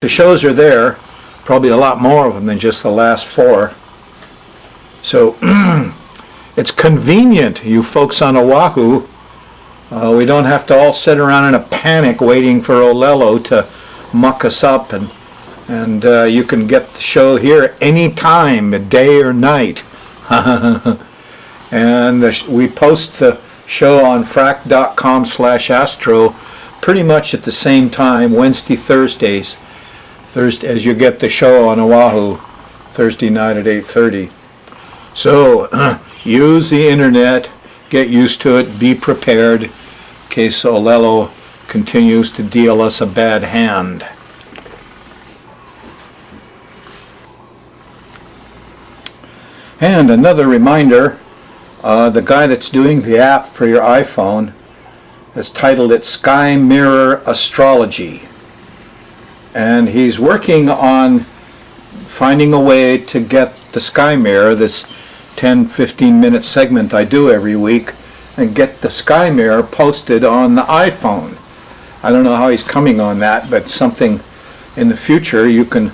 The shows are there, probably a lot more of them than just the last 4. So it's convenient, you folks on Oahu. We don't have to all sit around in a panic waiting for Olelo to muck us up, and you can get the show here anytime, day or night. And we post the show on frac.com/astro pretty much at the same time, Wednesday, Thursdays. As you get the show on Oahu, Thursday night at 8:30. So use the internet, get used to it, be prepared in case Olelo continues to deal us a bad hand. And another reminder, the guy that's doing the app for your iPhone has titled it Sky Mirror Astrology. And he's working on finding a way to get the Sky Mirror, this 10-15 minute segment I do every week, and get the Sky Mirror posted on the iPhone. I don't know how he's coming on that, but something in the future you can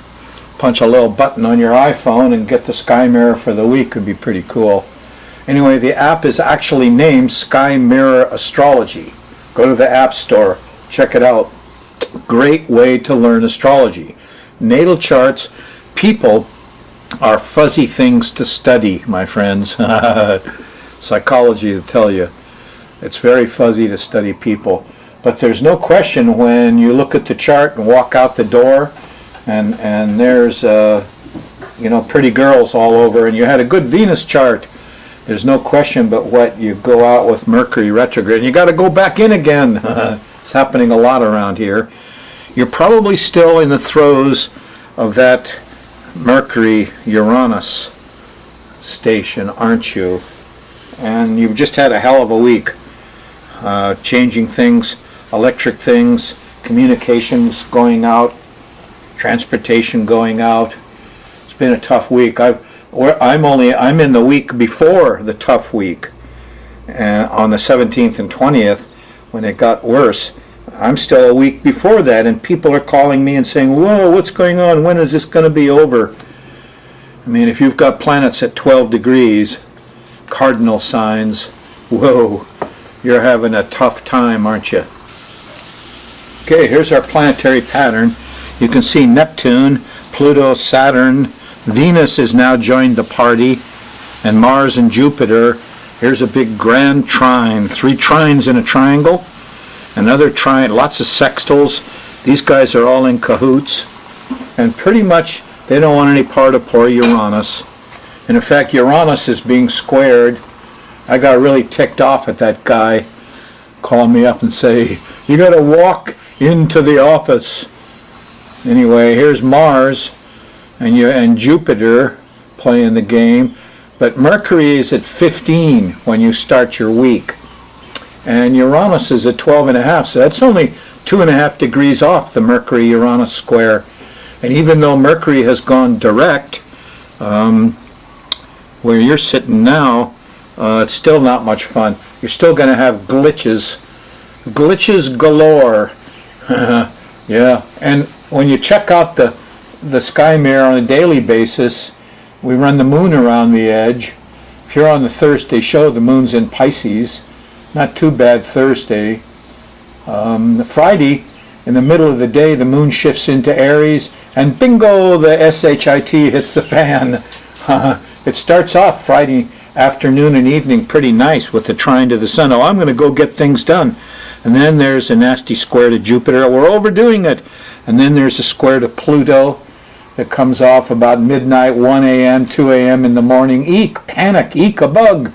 punch a little button on your iPhone and get the Sky Mirror for the week. Would be pretty cool. Anyway, the app is actually named Sky Mirror Astrology. Go to the App Store, check it out. Great way to learn astrology. Natal charts, people are fuzzy things to study, my friends. Psychology to tell you. It's very fuzzy to study people. But there's no question when you look at the chart and walk out the door and there's pretty girls all over, and you had a good Venus chart, there's no question but what you go out with Mercury retrograde and you got to go back in again. It's happening a lot around here. You're probably still in the throes of that Mercury-Uranus station, aren't you? And you've just had a hell of a week. Changing things, electric things, communications going out, transportation going out. It's been a tough week. I'm in the week before the tough week, on the 17th and 20th, when it got worse. I'm still a week before that, and people are calling me and saying, whoa, what's going on? When is this going to be over? I mean, if you've got planets at 12 degrees, cardinal signs, whoa, you're having a tough time, aren't you? Okay, here's our planetary pattern. You can see Neptune, Pluto, Saturn, Venus has now joined the party, and Mars and Jupiter. Here's a big grand trine, 3 trines in a triangle. Another trine, lots of sextiles. These guys are all in cahoots, and pretty much they don't want any part of poor Uranus. And in fact, Uranus is being squared. I got really ticked off at that guy calling me up and say, you got to walk into the office. Anyway, here's Mars and Jupiter playing the game, but Mercury is at 15 when you start your week. And Uranus is at 12.5, so that's only 2.5 degrees off the Mercury-Uranus square. And even though Mercury has gone direct, where you're sitting now, it's still not much fun. You're still going to have glitches galore. Yeah, and when you check out the Sky Mirror on a daily basis, we run the moon around the edge. If you're on the Thursday show, the moon's in Pisces. Not too bad Thursday. Friday, in the middle of the day, the moon shifts into Aries, and bingo, the SHIT hits the fan. It starts off Friday afternoon and evening pretty nice with the trine to the sun. Oh, I'm going to go get things done. And then there's a nasty square to Jupiter. We're overdoing it. And then there's a square to Pluto that comes off about midnight, 1 a.m., 2 a.m. in the morning. Eek, panic, eek, a bug.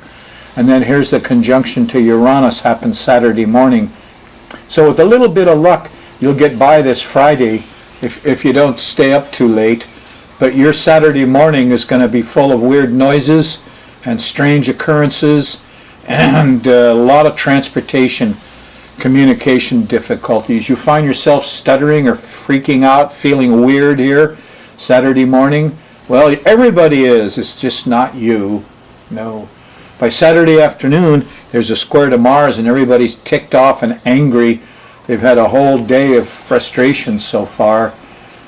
And then here's the conjunction to Uranus, happens Saturday morning. So with a little bit of luck, you'll get by this Friday if you don't stay up too late. But your Saturday morning is going to be full of weird noises and strange occurrences and a lot of transportation, communication difficulties. You find yourself stuttering or freaking out, feeling weird here Saturday morning. Well, everybody is. It's just not you. No. By Saturday afternoon, there's a square to Mars, and everybody's ticked off and angry. They've had a whole day of frustration so far.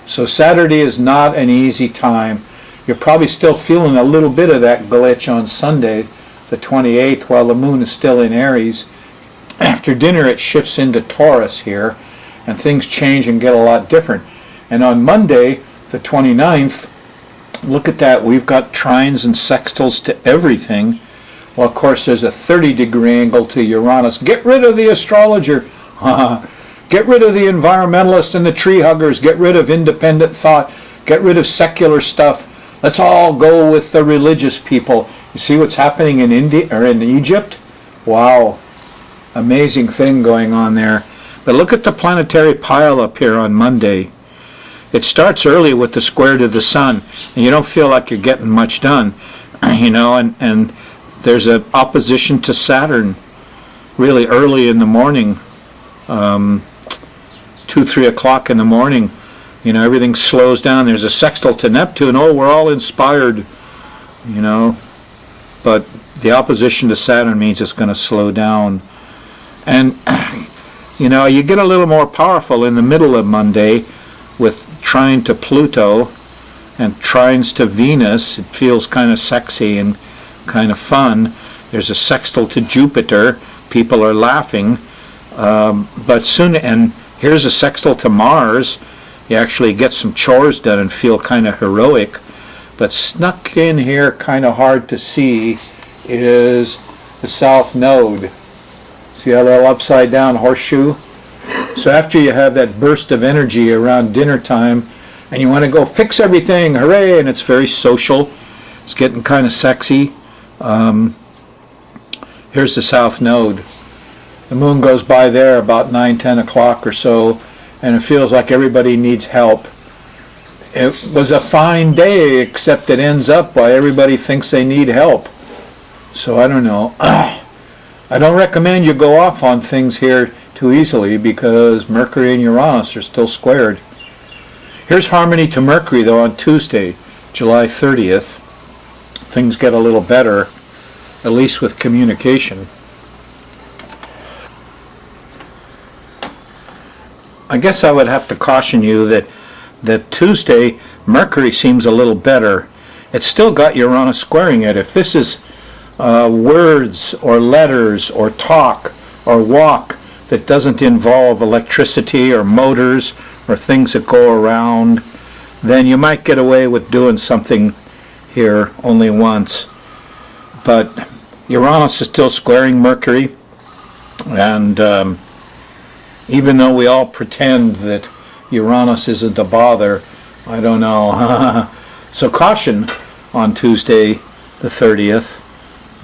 So Saturday is not an easy time. You're probably still feeling a little bit of that glitch on Sunday, the 28th, while the moon is still in Aries. After dinner it shifts into Taurus here, and things change and get a lot different. And on Monday, the 29th, look at that, we've got trines and sextiles to everything. Well, of course, there's a 30-degree angle to Uranus. Get rid of the astrologer. Get rid of the environmentalists and the tree huggers. Get rid of independent thought. Get rid of secular stuff. Let's all go with the religious people. You see what's happening in India or in Egypt? Wow. Amazing thing going on there. But look at the planetary pile up here on Monday. It starts early with the square to the sun, and you don't feel like you're getting much done, and there's an opposition to Saturn really early in the morning, 2-3 o'clock in the morning. Everything slows down. There's a sextile to Neptune. Oh, we're all inspired, but the opposition to Saturn means it's going to slow down. And you get a little more powerful in the middle of Monday with trine to Pluto and trines to Venus. It feels kind of sexy and kind of fun. There's a sextile to Jupiter. People are laughing. But soon, and here's a sextile to Mars. You actually get some chores done and feel kind of heroic. But snuck in here, kind of hard to see, is the South Node. See that little upside down horseshoe? So after you have that burst of energy around dinner time and you want to go fix everything, hooray, and it's very social, it's getting kind of sexy. Here's the South Node. The moon goes by there about 9-10 o'clock or so, and it feels like everybody needs help. It was a fine day, except it ends up by everybody thinks they need help. So I don't know. I don't recommend you go off on things here too easily because Mercury and Uranus are still squared. Here's harmony to Mercury though on Tuesday, July 30th. Things get a little better, at least with communication. I guess I would have to caution you that Tuesday, Mercury seems a little better. It's still got Uranus squaring it. If this is words or letters or talk or walk that doesn't involve electricity or motors or things that go around, then you might get away with doing something here only once. But Uranus is still squaring Mercury, and even though we all pretend that Uranus isn't a bother, I don't know. So caution on Tuesday the 30th.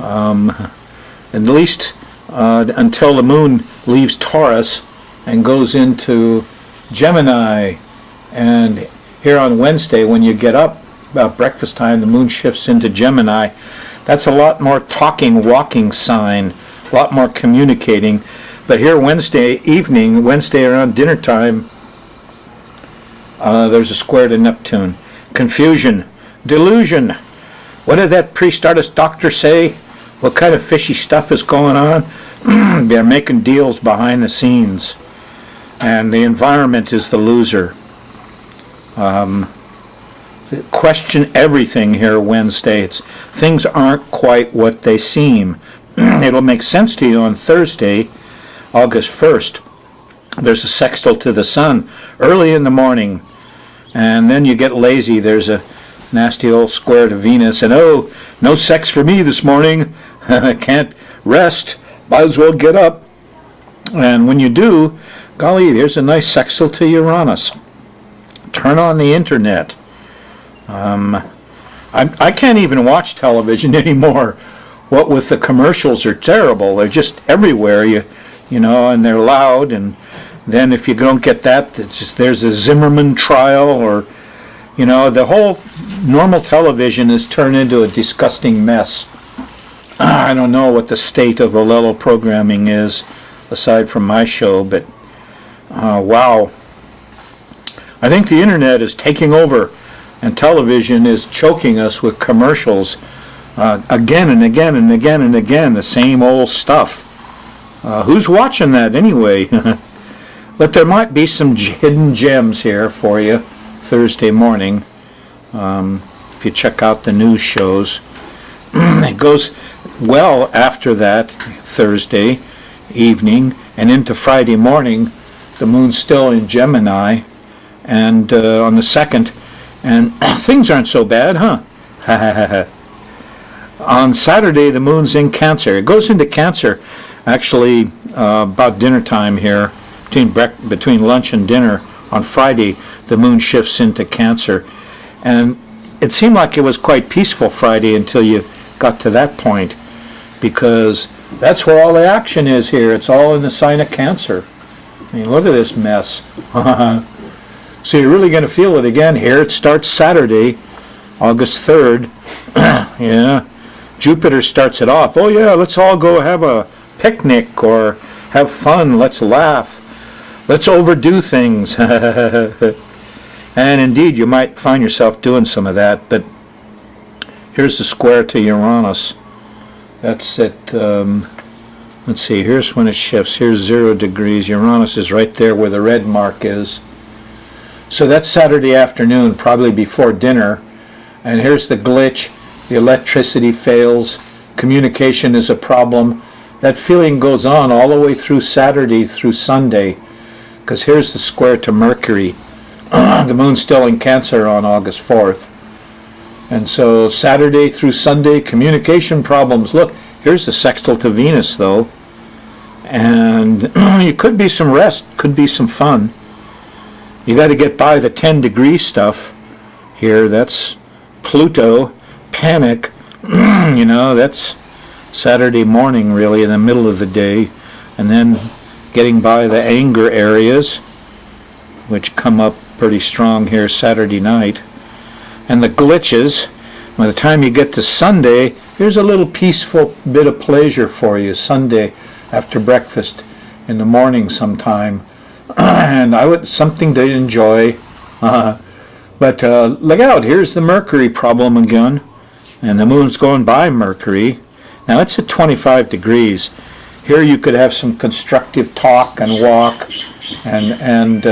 At least until the moon leaves Taurus and goes into Gemini. And here on Wednesday, when you get up about breakfast time, the moon shifts into Gemini. That's a lot more talking, walking sign, a lot more communicating. But here Wednesday evening, Wednesday around dinner time, there's a square to Neptune. Confusion, delusion. What did that priest-artist doctor say? What kind of fishy stuff is going on? They're making deals behind the scenes. And the environment is the loser. Question everything here Wednesday. Things aren't quite what they seem. It'll make sense to you on Thursday, August 1st. There's a sextile to the sun early in the morning. And then you get lazy. There's a nasty old square to Venus. And oh, no sex for me this morning. I can't rest. Might as well get up. And when you do, golly, there's a nice sextile to Uranus. Turn on the internet. I can't even watch television anymore. What with the commercials are terrible. They're just everywhere. You know, and they're loud. And then if you don't get that, it's just there's a Zimmerman trial, or the whole normal television is turned into a disgusting mess. I don't know what the state of Olelo programming is, aside from my show, but wow. I think the internet is taking over, and television is choking us with commercials again and again and again and again, the same old stuff. Who's watching that anyway? But there might be some hidden gems here for you. Thursday morning. If you check out the news shows, it goes well after that Thursday evening and into Friday morning. The moon's still in Gemini, and on the 2nd, and things aren't so bad, huh? On Saturday, the moon's in Cancer. It goes into Cancer, actually, about dinner time here, between lunch and dinner. On Friday, the moon shifts into Cancer. And it seemed like it was quite peaceful Friday until you got to that point, because that's where all the action is here. It's all in the sign of Cancer. I mean, look at this mess. So you're really going to feel it again here. It starts Saturday, August 3rd. Yeah. Jupiter starts it off. Oh yeah, let's all go have a picnic or have fun. Let's laugh. Let's overdo things. And indeed, you might find yourself doing some of that. But here's the square to Uranus. That's at, let's see, here's when it shifts. Here's 0 degrees. Uranus is right there where the red mark is. So that's Saturday afternoon, probably before dinner. And here's the glitch. The electricity fails. Communication is a problem. That feeling goes on all the way through Saturday through Sunday. Because here's the square to Mercury. The moon's still in Cancer on August 4th. And so Saturday through Sunday, communication problems. Look, here's the sextile to Venus, though. And it could be some rest, could be some fun. You got to get by the 10-degree stuff here. That's Pluto, panic. That's Saturday morning, really, in the middle of the day. And then getting by the anger areas, which come up pretty strong here Saturday night. And the glitches, by the time you get to Sunday, here's a little peaceful bit of pleasure for you Sunday after breakfast in the morning sometime. And something to enjoy. But look out, here's the Mercury problem again. And the moon's going by Mercury. Now it's at 25 degrees. Here you could have some constructive talk and walk. And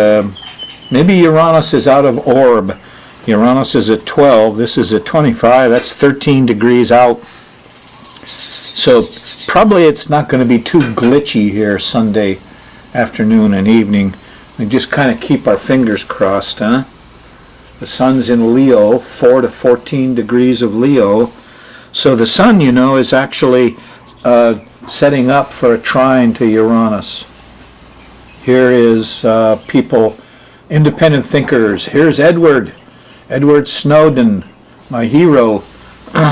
maybe Uranus is out of orb. Uranus is at 12. This is at 25. That's 13 degrees out. So probably it's not going to be too glitchy here Sunday afternoon and evening. We just kind of keep our fingers crossed, huh? The sun's in Leo, 4 to 14 degrees of Leo. So the sun, is actually setting up for a trine to Uranus. Here is people, independent thinkers. Here's Edward Snowden, my hero.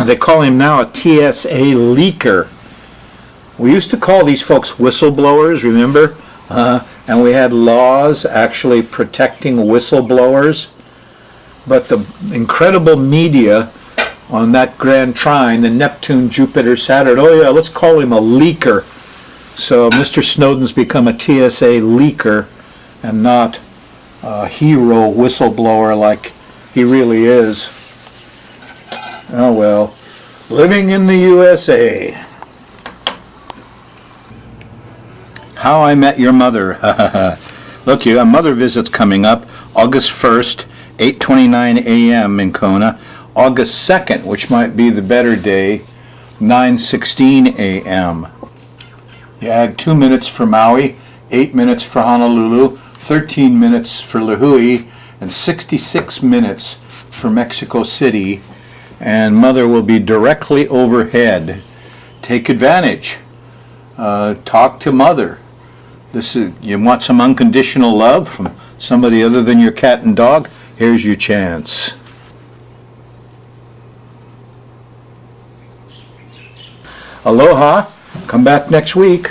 They call him now a TSA leaker. We used to call these folks whistleblowers, remember? And we had laws actually protecting whistleblowers. But the incredible media on that grand trine, the Neptune, Jupiter, Saturn, oh yeah, let's call him a leaker. So Mr. Snowden's become a TSA leaker and not a hero whistleblower like he really is. Oh well, living in the USA. How I Met Your Mother. Look, you have mother visits coming up. August 1st, 8:29 a.m. in Kona. August 2nd, which might be the better day, 9:16 a.m. You add 2 minutes for Maui, 8 minutes for Honolulu, 13 minutes for Lihue, and 66 minutes for Mexico City. And mother will be directly overhead. Take advantage. Talk to mother. You want some unconditional love from somebody other than your cat and dog? Here's your chance. Aloha. Come back next week.